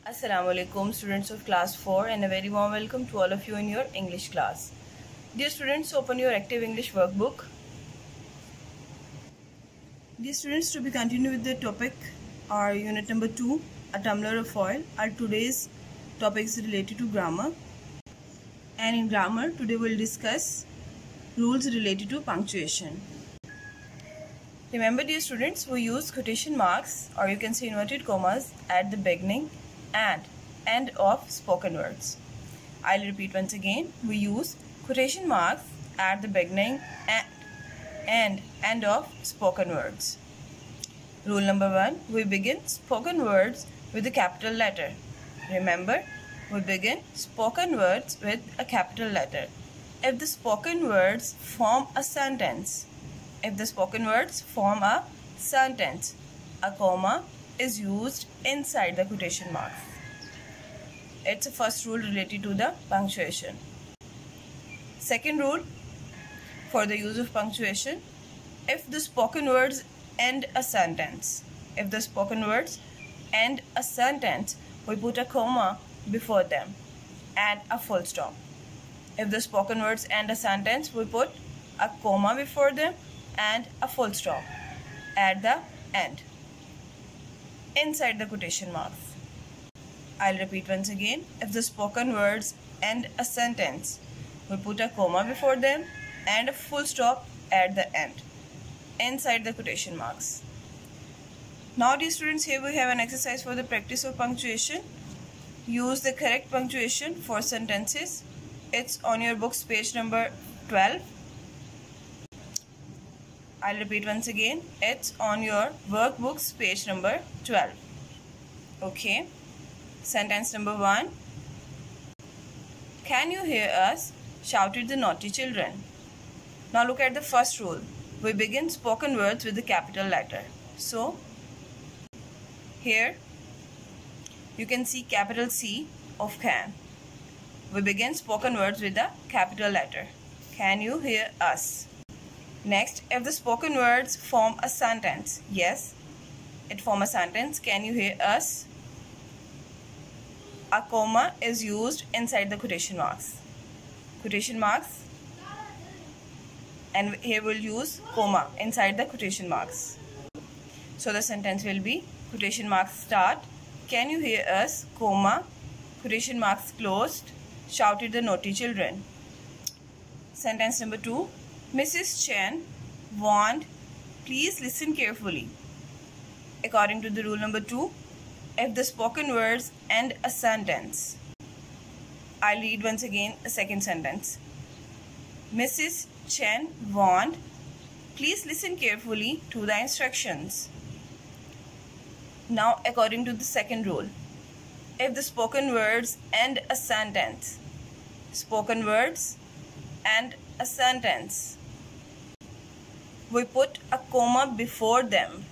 Assalamu alaikum students of class 4 and a very warm welcome to all of you in your English class. Dear students, open your active English workbook. Dear students, to be continued with the topic, our unit number 2, a tumbler of oil. Our today's topic is related to grammar. And in grammar, today we'll discuss rules related to punctuation. Remember dear students, we use quotation marks or you can say inverted commas at the beginning and end of spoken words. I'll repeat once again. We use quotation marks at the beginning and end of spoken words. Rule number 1. We begin spoken words with a capital letter. Remember, we begin spoken words with a capital letter. If the spoken words form a sentence, a comma is used inside the quotation marks. It's the first rule related to the punctuation. Second rule for the use of punctuation, if the spoken words end a sentence, we put a comma before them and a full stop. If the spoken words end a sentence, we put a comma before them and a full stop at the end inside the quotation marks. I'll repeat once again. If the spoken words end a sentence, we put a comma before them and a full stop at the end inside the quotation marks. Now dear students, here we have an exercise for the practice of punctuation. Use the correct punctuation for sentences. It's on your book's page number 12. I'll repeat once again. It's on your workbook's page number 12. Okay. Sentence number 1. Can you hear us? Shouted the naughty children. Now look at the first rule. We begin spoken words with the capital letter. So, here you can see capital C of can. We begin spoken words with the capital letter. Can you hear us? Next, if the spoken words form a sentence, yes, it forms a sentence. Can you hear us? A comma is used inside the quotation marks. And here we'll use comma inside the quotation marks. So the sentence will be quotation marks start. Can you hear us? Comma, quotation marks closed. Shouted the naughty children. Sentence number 2. Mrs. Chen warned, please listen carefully. According to the rule number 2, if the spoken words end a sentence, I'll read once again a second sentence. Mrs. Chen warned, please listen carefully to the instructions. Now, according to the second rule, if the spoken words end a sentence, we put a comma before them.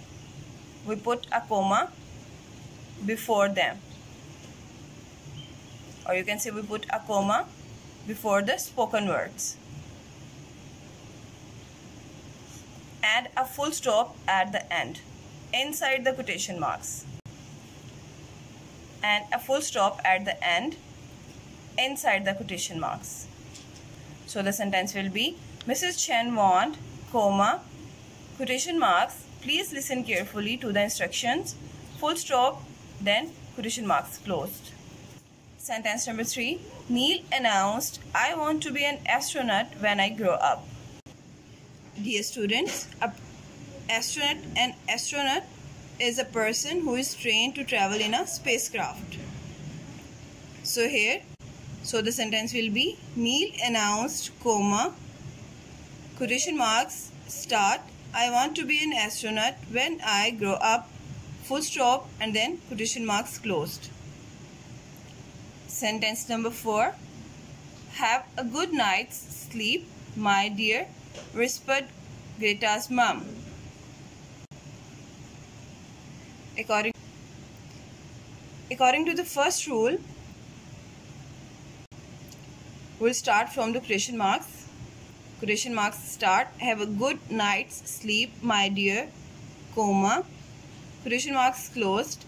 Or you can say we put a comma before the spoken words. And a full stop at the end, inside the quotation marks. And a full stop at the end, inside the quotation marks. So the sentence will be, Mrs. Chen warned, comma, quotation marks, please listen carefully to the instructions, full stop, then quotation marks closed. Sentence number 3. Neil announced, I want to be an astronaut when I grow up. Dear students, an astronaut is a person who is trained to travel in a spacecraft. So the sentence will be, Neil announced, comma, quotation marks start, I want to be an astronaut when I grow up, full stop, and then quotation marks closed. Sentence number 4. Have a good night's sleep, my dear, whispered Greta's mum. According to the first rule, we'll start from the quotation marks. Quotation marks start, have a good night's sleep, my dear, comma, quotation marks closed,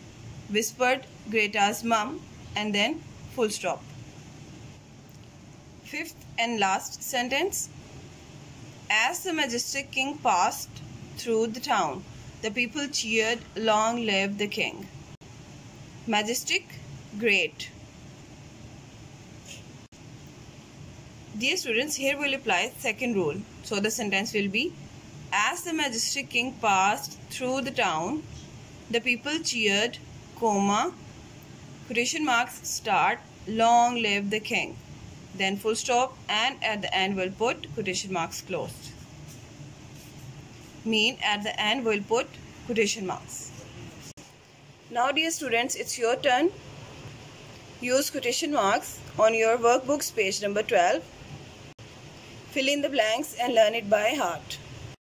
whispered Greta's mum, and then full stop. Fifth and last sentence. As the majestic king passed through the town, the people cheered, "Long live the king." Majestic, great. Dear students, here we'll apply second rule. So the sentence will be, as the majestic king passed through the town, the people cheered, comma, quotation marks start, "Long live the king." Then full stop, and at the end we'll put quotation marks closed. At the end we'll put quotation marks. Now dear students, it's your turn. Use quotation marks on your workbook's page number 12. Fill in the blanks and learn it by heart.